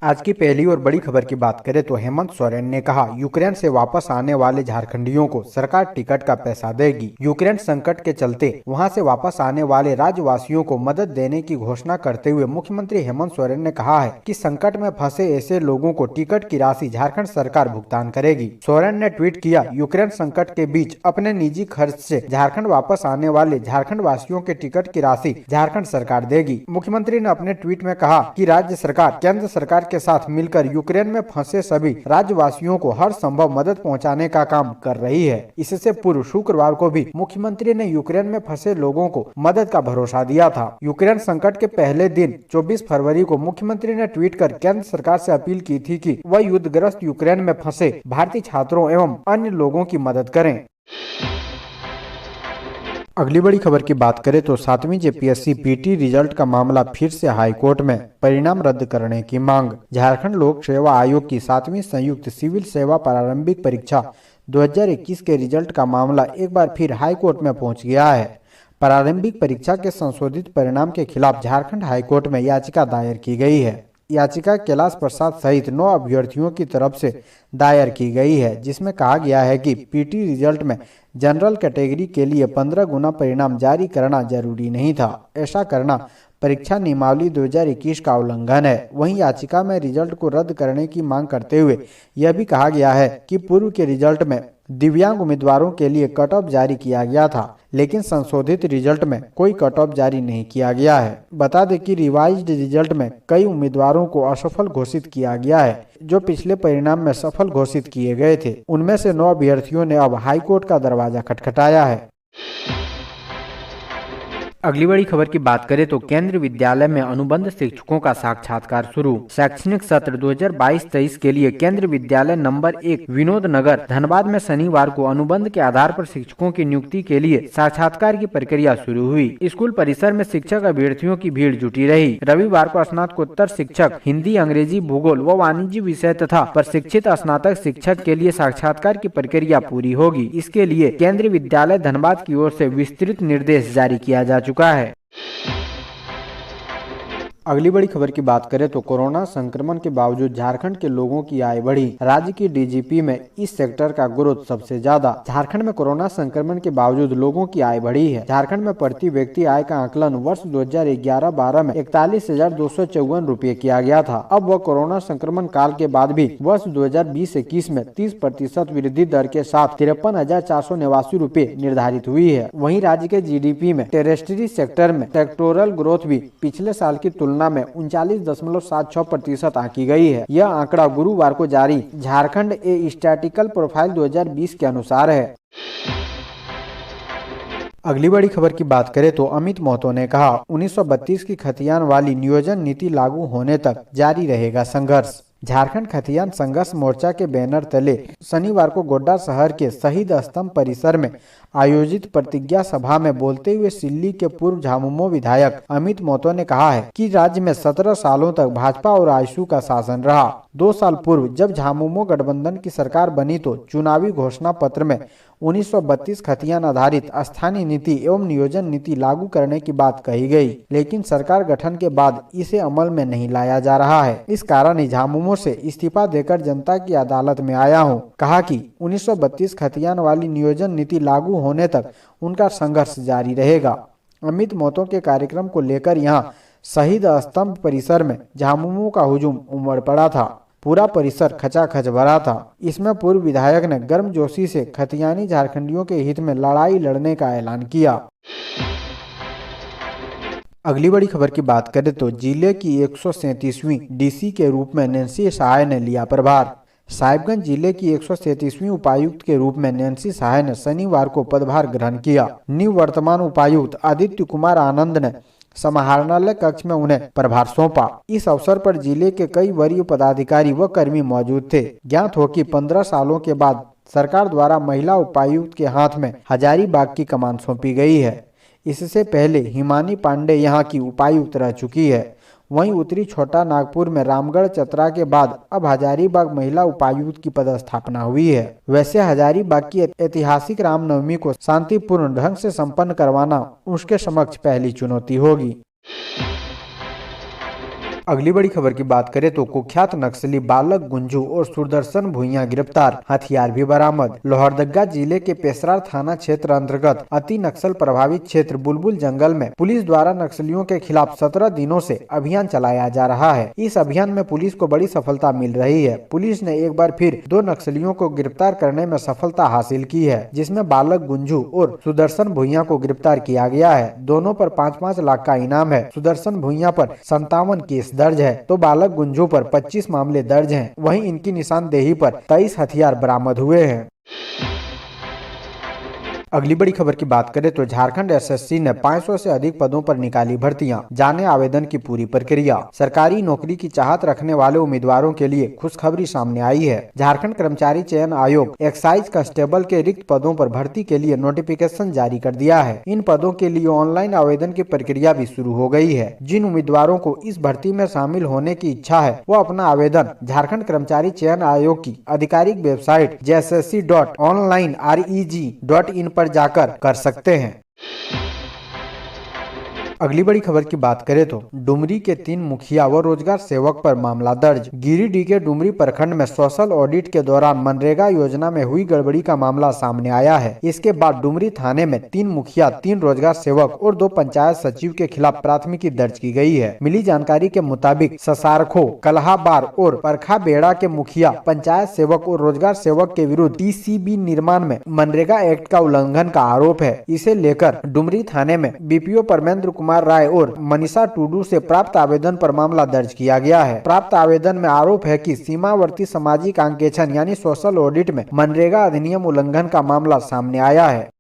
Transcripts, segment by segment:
आज की पहली और बड़ी खबर की बात करें तो हेमंत सोरेन ने कहा यूक्रेन से वापस आने वाले झारखंडियों को सरकार टिकट का पैसा देगी। यूक्रेन संकट के चलते वहां से वापस आने वाले राज्यवासियों को मदद देने की घोषणा करते हुए मुख्यमंत्री हेमंत सोरेन ने कहा है कि संकट में फंसे ऐसे लोगों को टिकट की राशि झारखंड सरकार भुगतान करेगी। सोरेन ने ट्वीट किया, यूक्रेन संकट के बीच अपने निजी खर्च से झारखंड वापस आने वाले झारखंड वासियों के टिकट की राशि झारखंड सरकार देगी। मुख्यमंत्री ने अपने ट्वीट में कहा कि राज्य सरकार केंद्र सरकार के साथ मिलकर यूक्रेन में फंसे सभी राज्यवासियों को हर संभव मदद पहुंचाने का काम कर रही है। इससे पूर्व शुक्रवार को भी मुख्यमंत्री ने यूक्रेन में फंसे लोगों को मदद का भरोसा दिया था। यूक्रेन संकट के पहले दिन 24 फरवरी को मुख्यमंत्री ने ट्वीट कर केंद्र सरकार से अपील की थी कि वह युद्धग्रस्त यूक्रेन में फंसे भारतीय छात्रों एवं अन्य लोगों की मदद करें। अगली बड़ी खबर की बात करें तो 7वीं जेपीएससी पीटी रिजल्ट का मामला फिर से हाईकोर्ट में, परिणाम रद्द करने की मांग। झारखंड लोक सेवा आयोग की 7वीं संयुक्त सिविल सेवा प्रारंभिक परीक्षा 2021 के रिजल्ट का मामला एक बार फिर हाईकोर्ट में पहुंच गया है। प्रारंभिक परीक्षा के संशोधित परिणाम के खिलाफ झारखंड हाईकोर्ट में याचिका दायर की गई है। याचिका कैलाश प्रसाद सहित 9 अभ्यर्थियों की तरफ से दायर की गई है, जिसमें कहा गया है कि पीटी रिजल्ट में जनरल कैटेगरी के लिए 15 गुना परिणाम जारी करना जरूरी नहीं था। ऐसा करना परीक्षा नियमावली 2021 का उल्लंघन है। वहीं याचिका में रिजल्ट को रद्द करने की मांग करते हुए यह भी कहा गया है कि पूर्व के रिजल्ट में दिव्यांग उम्मीदवारों के लिए कट ऑफ जारी किया गया था, लेकिन संशोधित रिजल्ट में कोई कट ऑफ जारी नहीं किया गया है। बता दें कि रिवाइज्ड रिजल्ट में कई उम्मीदवारों को असफल घोषित किया गया है, जो पिछले परिणाम में सफल घोषित किए गए थे। उनमें से 9 अभ्यर्थियों ने अब हाईकोर्ट का दरवाजा खटखटाया है। अगली बड़ी खबर की बात करें तो केंद्रीय विद्यालय में अनुबंध शिक्षकों का साक्षात्कार शुरू। शैक्षणिक सत्र 2022-23 के लिए केंद्रीय विद्यालय नंबर 1 विनोद नगर धनबाद में शनिवार को अनुबंध के आधार पर शिक्षकों की नियुक्ति के लिए साक्षात्कार की प्रक्रिया शुरू हुई। स्कूल परिसर में शिक्षक अभ्यर्थियों की भीड़ जुटी रही। रविवार को स्नातकोत्तर शिक्षक हिंदी, अंग्रेजी, भूगोल व वाणिज्य विषय तथा प्रशिक्षित स्नातक शिक्षक के लिए साक्षात्कार की प्रक्रिया पूरी होगी। इसके लिए केंद्रीय विद्यालय धनबाद की ओर से विस्तृत निर्देश जारी किया जा चुका है। अगली बड़ी खबर की बात करें तो कोरोना संक्रमण के बावजूद झारखंड के लोगों की आय बढ़ी। राज्य की डीजीपी में इस सेक्टर का ग्रोथ सबसे ज्यादा। झारखंड में कोरोना संक्रमण के बावजूद लोगों की आय बढ़ी है। झारखंड में प्रति व्यक्ति आय का आकलन वर्ष 2011-12 में 41,254 रुपये किया गया था। अब वह कोरोना संक्रमण काल के बाद भी वर्ष 2020-21 में 30% वृद्धि दर के साथ 53,489 रुपये निर्धारित हुई है। वहीं राज्य के जीडीपी में टेरेस्ट्री सेक्टर में सेक्टोरल ग्रोथ भी पिछले साल की तुलना में 39.76% आंकी गई है। यह आंकड़ा गुरुवार को जारी झारखंड ए स्टैटिकल प्रोफाइल 2020 के अनुसार है। अगली बड़ी खबर की बात करें तो अमित महतो ने कहा 1932 की खतियान वाली नियोजन नीति लागू होने तक जारी रहेगा संघर्ष। झारखंड खतियान संघर्ष मोर्चा के बैनर तले शनिवार को गोड्डा शहर के शहीद स्तंभ परिसर में आयोजित प्रतिज्ञा सभा में बोलते हुए सिल्ली के पूर्व झामुमो विधायक अमित महतो ने कहा है कि राज्य में 17 सालों तक भाजपा और आजसू का शासन रहा। 2 साल पूर्व जब झामुमो गठबंधन की सरकार बनी तो चुनावी घोषणा पत्र में 1932 खतियान आधारित स्थानीय नीति एवं नियोजन नीति लागू करने की बात कही गई, लेकिन सरकार गठन के बाद इसे अमल में नहीं लाया जा रहा है। इस कारण ही झामुमो से इस्तीफा देकर जनता की अदालत में आया हूं। कहा कि 1932 खतियान वाली नियोजन नीति लागू होने तक उनका संघर्ष जारी रहेगा। अमित महतो के कार्यक्रम को लेकर यहां शहीद स्तंभ परिसर में झामुमो का हुजूम उमड़ पड़ा था। पूरा परिसर खचाखच भरा था। इसमें पूर्व विधायक ने गर्मजोशी से खतियानी झारखंडियों के हित में लड़ाई लड़ने का ऐलान किया। अगली बड़ी खबर की बात करें तो जिले की 137वीं डीसी के रूप में नैन्सी सहाय ने लिया प्रभार। साहिबगंज जिले की 137वीं उपायुक्त के रूप में नैन्सी सहाय ने शनिवार को पदभार ग्रहण किया। निवर्तमान उपायुक्त आदित्य कुमार आनंद ने समाहरणालय कक्ष में उन्हें प्रभार सौंपा। इस अवसर पर जिले के कई वरीय पदाधिकारी व कर्मी मौजूद थे। ज्ञात हो कि 15 सालों के बाद सरकार द्वारा महिला उपायुक्त के हाथ में हजारीबाग की कमान सौंपी गई है। इससे पहले हिमानी पांडे यहां की उपायुक्त रह चुकी है। वहीं उत्तरी छोटा नागपुर में रामगढ़ चतरा के बाद अब हजारीबाग महिला उपायुक्त की पदस्थापना हुई है। वैसे हजारीबाग की ऐतिहासिक रामनवमी को शांतिपूर्ण ढंग से संपन्न करवाना उसके समक्ष पहली चुनौती होगी। अगली बड़ी खबर की बात करें तो कुख्यात नक्सली बालक गुंजू और सुदर्शन भुइयां गिरफ्तार, हथियार भी बरामद। लोहरदगा जिले के पेशरार थाना क्षेत्र अंतर्गत अति नक्सल प्रभावित क्षेत्र बुलबुल जंगल में पुलिस द्वारा नक्सलियों के खिलाफ 17 दिनों से अभियान चलाया जा रहा है। इस अभियान में पुलिस को बड़ी सफलता मिल रही है। पुलिस ने एक बार फिर 2 नक्सलियों को गिरफ्तार करने में सफलता हासिल की है, जिसमें बालक गुंजू और सुदर्शन भुइयां को गिरफ्तार किया गया है। दोनों पर 5-5 लाख का इनाम है। सुदर्शन भुइयां पर 57 केस दर्ज है तो बालक गुंजू पर 25 मामले दर्ज हैं। वहीं इनकी निशानदेही पर 23 हथियार बरामद हुए हैं। अगली बड़ी खबर की बात करें तो झारखंड एसएससी ने 500 से अधिक पदों पर निकाली भर्तियां, जाने आवेदन की पूरी प्रक्रिया। सरकारी नौकरी की चाहत रखने वाले उम्मीदवारों के लिए खुशखबरी सामने आई है। झारखंड कर्मचारी चयन आयोग एक्साइज कांस्टेबल के रिक्त पदों पर भर्ती के लिए नोटिफिकेशन जारी कर दिया है। इन पदों के लिए ऑनलाइन आवेदन की प्रक्रिया भी शुरू हो गई है। जिन उम्मीदवारों को इस भर्ती में शामिल होने की इच्छा है वो अपना आवेदन झारखंड कर्मचारी चयन आयोग की आधिकारिक वेबसाइट jssc.onlinereg.in पर जाकर कर सकते हैं। अगली बड़ी खबर की बात करें तो डुमरी के 3 मुखिया व रोजगार सेवक पर मामला दर्ज। गिरिडीह के डुमरी प्रखंड में सोशल ऑडिट के दौरान मनरेगा योजना में हुई गड़बड़ी का मामला सामने आया है। इसके बाद डुमरी थाने में 3 मुखिया, 3 रोजगार सेवक और 2 पंचायत सचिव के खिलाफ प्राथमिकी दर्ज की गई है। मिली जानकारी के मुताबिक ससारखो, कल्हाबार और परखा बेड़ा के मुखिया, पंचायत सेवक और रोजगार सेवक के विरुद्ध टीसीबी निर्माण में मनरेगा एक्ट का उल्लंघन का आरोप है। इसे लेकर डुमरी थाने में बीपीओ परमेंद्र कुमार राय और मनीषा टुडू से प्राप्त आवेदन पर मामला दर्ज किया गया है। प्राप्त आवेदन में आरोप है कि सीमावर्ती सामाजिक अंकेक्षण यानी सोशल ऑडिट में मनरेगा अधिनियम उल्लंघन का मामला सामने आया है।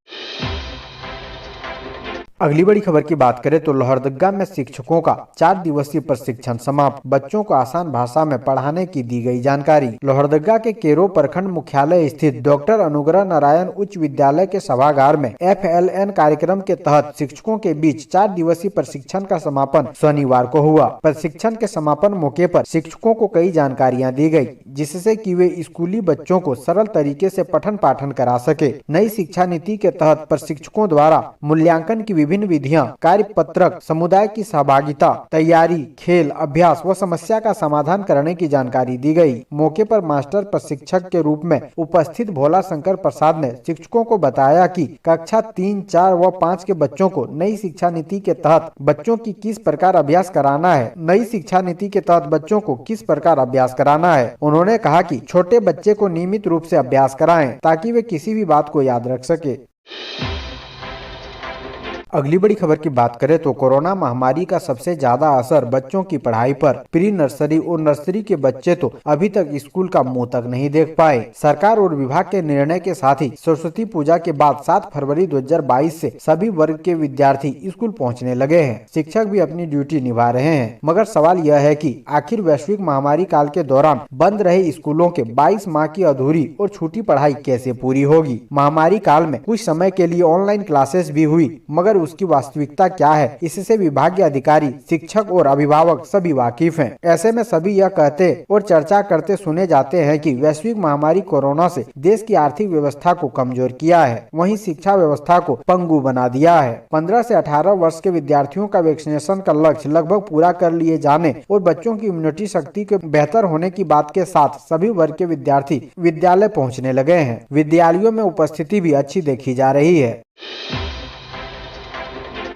अगली बड़ी खबर की बात करें तो लोहरदगा में शिक्षकों का 4 दिवसीय प्रशिक्षण समाप्त, बच्चों को आसान भाषा में पढ़ाने की दी गई जानकारी। लोहरदगा के केरो प्रखंड मुख्यालय स्थित डॉक्टर अनुग्रह नारायण उच्च विद्यालय के सभागार में FLN कार्यक्रम के तहत शिक्षकों के बीच 4 दिवसीय प्रशिक्षण का समापन शनिवार को हुआ। प्रशिक्षण के समापन मौके पर शिक्षकों को कई जानकारियाँ दी गयी, जिससे कि वे स्कूली बच्चों को सरल तरीके से पठन पाठन करा सके। नई शिक्षा नीति के तहत प्रशिक्षकों द्वारा मूल्यांकन की विभिन्न विधियां, कार्यपत्रक, समुदाय की सहभागिता, तैयारी, खेल, अभ्यास व समस्या का समाधान करने की जानकारी दी गई। मौके पर मास्टर प्रशिक्षक के रूप में उपस्थित भोला शंकर प्रसाद ने शिक्षकों को बताया कि कक्षा 3, 4 व 5 के बच्चों को नई शिक्षा नीति के तहत बच्चों की किस प्रकार अभ्यास कराना है। नई शिक्षा नीति के तहत बच्चों को किस प्रकार अभ्यास कराना है। उन्होंने कहा कि छोटे बच्चे को नियमित रूप से अभ्यास कराएं ताकि वे किसी भी बात को याद रख सके। अगली बड़ी खबर की बात करें तो कोरोना महामारी का सबसे ज्यादा असर बच्चों की पढ़ाई पर। प्री नर्सरी और नर्सरी के बच्चे तो अभी तक स्कूल का मुंह तक नहीं देख पाए। सरकार और विभाग के निर्णय के साथ ही सरस्वती पूजा के बाद 7 फरवरी 2022 से सभी वर्ग के विद्यार्थी स्कूल पहुंचने लगे हैं। शिक्षक भी अपनी ड्यूटी निभा रहे हैं, मगर सवाल यह है कि आखिर वैश्विक महामारी काल के दौरान बंद रहे स्कूलों के 22 माह की अधूरी और छूटी पढ़ाई कैसे पूरी होगी। महामारी काल में कुछ समय के लिए ऑनलाइन क्लासेस भी हुई, मगर उसकी वास्तविकता क्या है इससे विभागीय अधिकारी, शिक्षक और अभिभावक सभी वाकिफ हैं। ऐसे में सभी यह कहते और चर्चा करते सुने जाते हैं कि वैश्विक महामारी कोरोना से देश की आर्थिक व्यवस्था को कमजोर किया है, वहीं शिक्षा व्यवस्था को पंगु बना दिया है। 15 से 18 वर्ष के विद्यार्थियों का वैक्सीनेशन का लक्ष्य लगभग पूरा कर लिए जाने और बच्चों की इम्यूनिटी शक्ति के बेहतर होने की बात के साथ सभी वर्ग के विद्यार्थी विद्यालय पहुँचने लगे हैं। विद्यालयों में उपस्थिति भी अच्छी देखी जा रही है।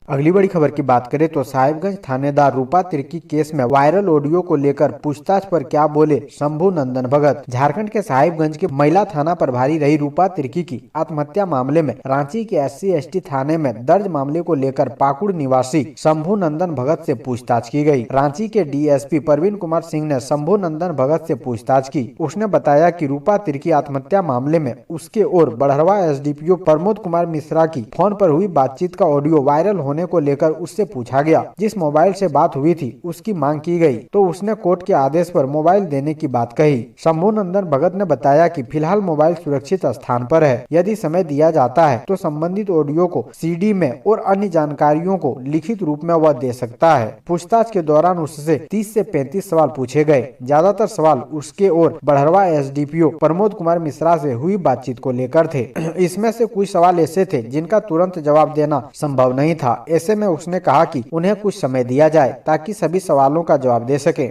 अगली बड़ी खबर की बात करें तो साहिबगंज थानेदार रूपा तिर्की केस में वायरल ऑडियो को लेकर पूछताछ पर क्या बोले शंभू नंदन भगत। झारखंड के साहिबगंज के महिला थाना प्रभारी रही रूपा तिर्की की आत्महत्या मामले में रांची के SC/ST थाने में दर्ज मामले को लेकर पाकुड़ निवासी शंभू नंदन भगत से पूछताछ की गई। रांची के DSP प्रवीण कुमार सिंह ने शंभू नंदन भगत से पूछताछ की। उसने बताया कि रूपा तिर्की आत्महत्या मामले में उसके और बड़हरवा SDPO प्रमोद कुमार मिश्रा की फोन पर हुई बातचीत का ऑडियो वायरल होने को लेकर उससे पूछा गया। जिस मोबाइल से बात हुई थी उसकी मांग की गई तो उसने कोर्ट के आदेश पर मोबाइल देने की बात कही। शंभू नंदन भगत ने बताया कि फिलहाल मोबाइल सुरक्षित स्थान पर है, यदि समय दिया जाता है तो संबंधित ऑडियो को CD में और अन्य जानकारियों को लिखित रूप में वह दे सकता है। पूछताछ के दौरान उससे 30 से 35 सवाल पूछे गए। ज्यादातर सवाल उसके और बड़हरवा SDPO प्रमोद कुमार मिश्रा से हुई बातचीत को लेकर थे। इसमें से कुछ सवाल ऐसे थे जिनका तुरंत जवाब देना संभव नहीं था, ऐसे में उसने कहा कि उन्हें कुछ समय दिया जाए ताकि सभी सवालों का जवाब दे सके।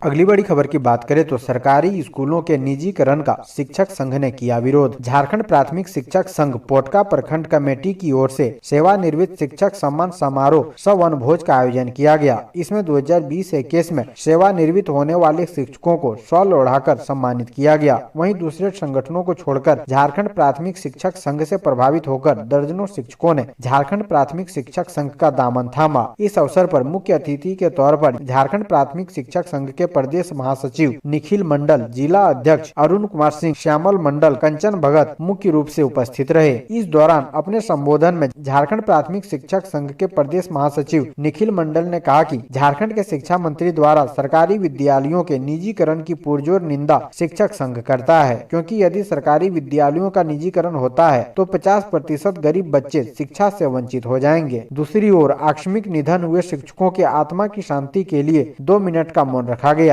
अगली बड़ी खबर की बात करें तो सरकारी स्कूलों के निजीकरण का शिक्षक संघ ने किया विरोध। झारखंड प्राथमिक शिक्षक संघ पोटका प्रखंड कमेटी की ओर से सेवानिवृत्त शिक्षक सम्मान समारोह सह वनभोज का आयोजन किया गया। इसमें 2020-21 में सेवानिवृत्त होने वाले शिक्षकों को शॉल ओढ़ाकर सम्मानित किया गया। वहीं दूसरे संगठनों को छोड़कर झारखंड प्राथमिक शिक्षक संघ से प्रभावित होकर दर्जनों शिक्षकों ने झारखंड प्राथमिक शिक्षक संघ का दामन थामा। इस अवसर पर मुख्य अतिथि के तौर पर झारखंड प्राथमिक शिक्षक संघ के प्रदेश महासचिव निखिल मंडल, जिला अध्यक्ष अरुण कुमार सिंह, श्यामल मंडल, कंचन भगत मुख्य रूप से उपस्थित रहे। इस दौरान अपने संबोधन में झारखंड प्राथमिक शिक्षक संघ के प्रदेश महासचिव निखिल मंडल ने कहा कि झारखंड के शिक्षा मंत्री द्वारा सरकारी विद्यालयों के निजीकरण की पुरजोर निंदा शिक्षक संघ करता है, क्योंकि यदि सरकारी विद्यालयों का निजीकरण होता है तो 50% गरीब बच्चे शिक्षा से वंचित हो जाएंगे। दूसरी ओर आकस्मिक निधन हुए शिक्षकों के आत्मा की शांति के लिए 2 मिनट का मौन रखा गया।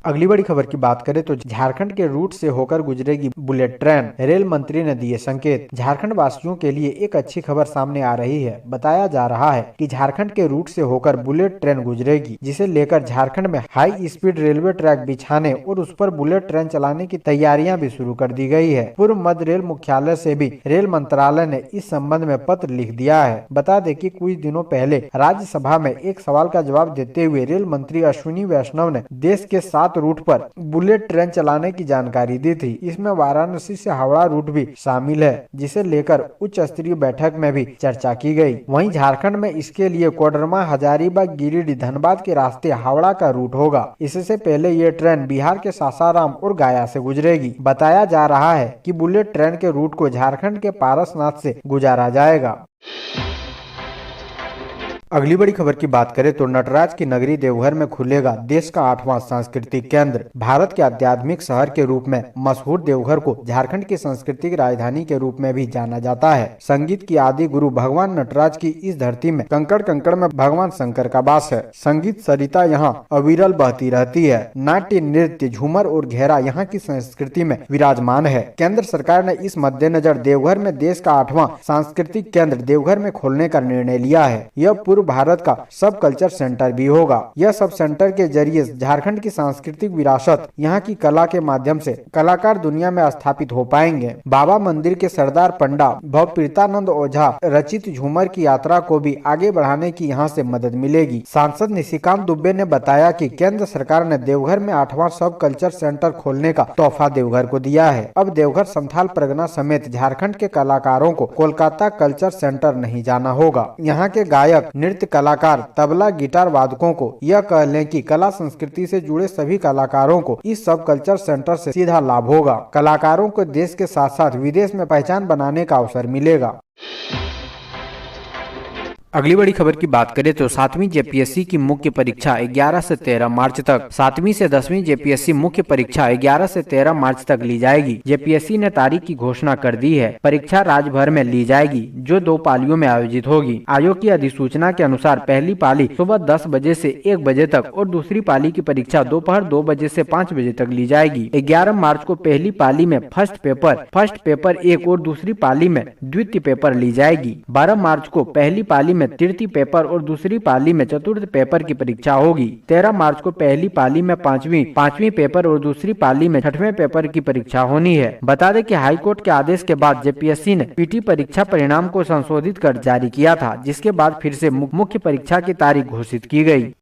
अगली बड़ी खबर की बात करें तो झारखंड के रूट से होकर गुजरेगी बुलेट ट्रेन, रेल मंत्री ने दिए संकेत। झारखंड वासियों के लिए एक अच्छी खबर सामने आ रही है। बताया जा रहा है कि झारखंड के रूट से होकर बुलेट ट्रेन गुजरेगी, जिसे लेकर झारखंड में हाई स्पीड रेलवे ट्रैक बिछाने और उस पर बुलेट ट्रेन चलाने की तैयारियां भी शुरू कर दी गई है। पूर्व मध्य रेल मुख्यालय से भी रेल मंत्रालय ने इस संबंध में पत्र लिख दिया है। बता दें कि कुछ दिनों पहले राज्यसभा में एक सवाल का जवाब देते हुए रेल मंत्री अश्विनी वैष्णव ने देश के 7 रूट पर बुलेट ट्रेन चलाने की जानकारी दी थी। इसमें वाराणसी से हावड़ा रूट भी शामिल है, जिसे लेकर उच्च स्तरीय बैठक में भी चर्चा की गई। वहीं झारखंड में इसके लिए कोडरमा, हजारीबाग, गिरिडीह, धनबाद के रास्ते हावड़ा का रूट होगा। इससे पहले ये ट्रेन बिहार के सासाराम और गया से गुजरेगी। बताया जा रहा है कि बुलेट ट्रेन के रूट को झारखंड के पारसनाथ से गुजारा जाएगा। अगली बड़ी खबर की बात करें तो नटराज की नगरी देवघर में खुलेगा देश का 8वां सांस्कृतिक केंद्र। भारत के आध्यात्मिक शहर के रूप में मशहूर देवघर को झारखंड की सांस्कृतिक राजधानी के रूप में भी जाना जाता है। संगीत की आदि गुरु भगवान नटराज की इस धरती में कंकड़ कंकड़ में भगवान शंकर का वास है। संगीत सरिता यहाँ अविरल बहती रहती है। नाट्य, नृत्य, झूमर और घेरा यहाँ की संस्कृति में विराजमान है। केंद्र सरकार ने इस मद्देनजर देवघर में देश का 8वां सांस्कृतिक केंद्र देवघर में खोलने का निर्णय लिया है। यह भारत का सब कल्चर सेंटर भी होगा। यह सब सेंटर के जरिए झारखंड की सांस्कृतिक विरासत, यहाँ की कला के माध्यम से कलाकार दुनिया में स्थापित हो पाएंगे। बाबा मंदिर के सरदार पंडा भवप्रीतानंद ओझा रचित झूमर की यात्रा को भी आगे बढ़ाने की यहाँ से मदद मिलेगी। सांसद निशिकांत दुबे ने बताया कि केंद्र सरकार ने देवघर में 8वां सब कल्चर सेंटर खोलने का तोहफा देवघर को दिया है। अब देवघर, संथाल परगना समेत झारखंड के कलाकारों को कोलकाता कल्चर सेंटर नहीं जाना होगा। यहाँ के गायक, नृत्य कलाकार, तबला, गिटार वादकों को यह कह लें कि कला संस्कृति से जुड़े सभी कलाकारों को इस सब कल्चर सेंटर से सीधा लाभ होगा। कलाकारों को देश के साथ साथ विदेश में पहचान बनाने का अवसर मिलेगा। अगली बड़ी खबर की बात करें तो 7वीं जेपीएससी की मुख्य परीक्षा 11 से 13 मार्च तक। 7वीं से 10वीं जेपीएससी मुख्य परीक्षा 11 से 13 मार्च तक ली जाएगी। जेपीएससी ने तारीख की घोषणा कर दी है। परीक्षा राज्य भर में ली जाएगी, जो 2 पालियों में आयोजित होगी। आयोग की अधिसूचना के अनुसार पहली पाली सुबह 10 बजे से 1 बजे तक और दूसरी पाली की परीक्षा दोपहर 2 बजे से 5 बजे तक ली जाएगी। 11 मार्च को पहली पाली में फर्स्ट पेपर 1 और दूसरी पाली में द्वितीय पेपर ली जाएगी। 12 मार्च को पहली पाली में तृतीय पेपर और दूसरी पाली में चतुर्थ पेपर की परीक्षा होगी। 13 मार्च को पहली पाली में पांचवी पेपर और दूसरी पाली में 6वें पेपर की परीक्षा होनी है। बता दें कि हाईकोर्ट के आदेश के बाद जेपीएससी ने पीटी परीक्षा परिणाम को संशोधित कर जारी किया था, जिसके बाद फिर से मुख्य परीक्षा की तारीख घोषित की गई।